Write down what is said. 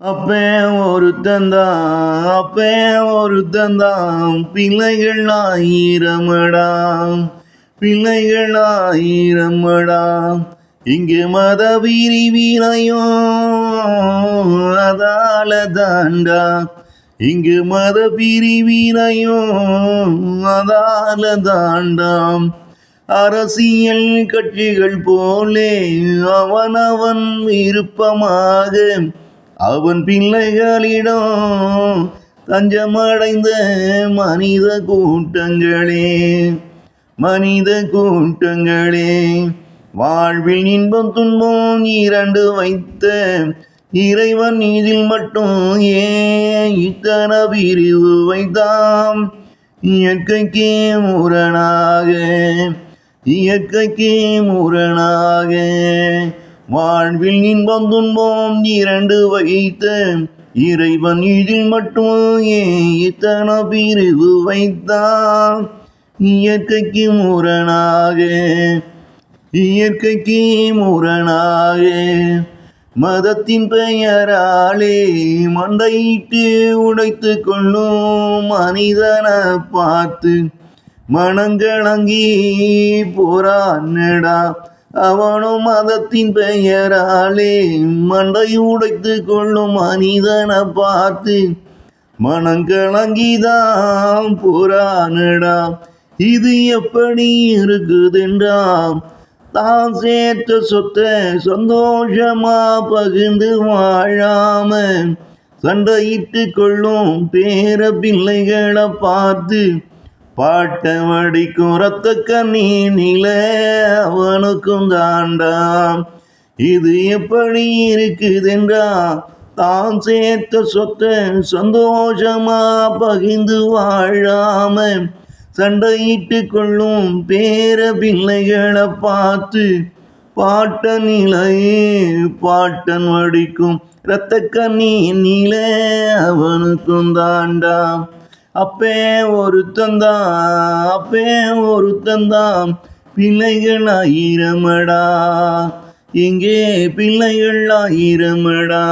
அப்பே ஒருத்தந்தான் பிள்ளைகள் ஆயிரமடாம், பிள்ளைகள் ஆயிரமடாம். இங்கு மத பிரிவினையோ அதால தாண்டா, இங்கு மத பிரிவினையோ அதால தாண்டாம். அரசியல் கட்சிகள் போலே அவனவன் விருப்பமாக அவன் பிள்ளைகளிடம் தஞ்சமடைந்த மனித கூட்டங்களே, மனித கூட்டங்களே. வாழ்வில் இன்பம் துன்பம் இரண்டு வைத்த இறைவன் இதில் மட்டும் ஏன் இத்தனை பிரிவு வைத்தாம்? இயற்கைக்கே முரணாக, இயற்கைக்கே முரணாக. வாழ்வில் இன்பம் துன்பம் இரண்டு வைத்த இறைவன் இதில் மட்டும் ஏன் இத்தனை பிரிவு வைத்தான்? இயற்கைக்கு முரணாக, இயற்கைக்கு முரணாக. மதத்தின் பெயராலே மண்டையிட்டு உடைத்து கொள்ளும் மனிதனை பார்த்து மனங்களங்கி போரானடா. அவனும் மதத்தின் பெயராலே மண்டை உடைத்து கொள்ளும் மனிதனை பார்த்து மனங்களங்கிதான் போரானடா. இது எப்படி இருக்குதென்றாம், தான் சேர்த்த சொத்தை சந்தோஷமா பகிர்ந்து வாழாம சண்டையிட்டு கொள்ளும் பேர பிள்ளைகளை பார்த்து பாட்ட வடிக்கும் ரத்த கண்ணீனில அவனுக்கும் தாண்டாம். இது எப்படி இருக்குதென்றா, தான் சேர்த்த சொத்தை சந்தோஷமா பகிர்ந்து வாழாம சண்டையிட்டு கொள்ளும் பேர பிள்ளைகளை பார்த்து பாட்ட நிலையே பாட்டன் வடிக்கும் இரத்த கண்ணீனில அவனுக்கும் தாண்டாம். அப்பே ஒருத்தந்தான் பிள்ளைகள் ஆயிரமடா, இங்கே பிள்ளைகள் ஆயிரமடா.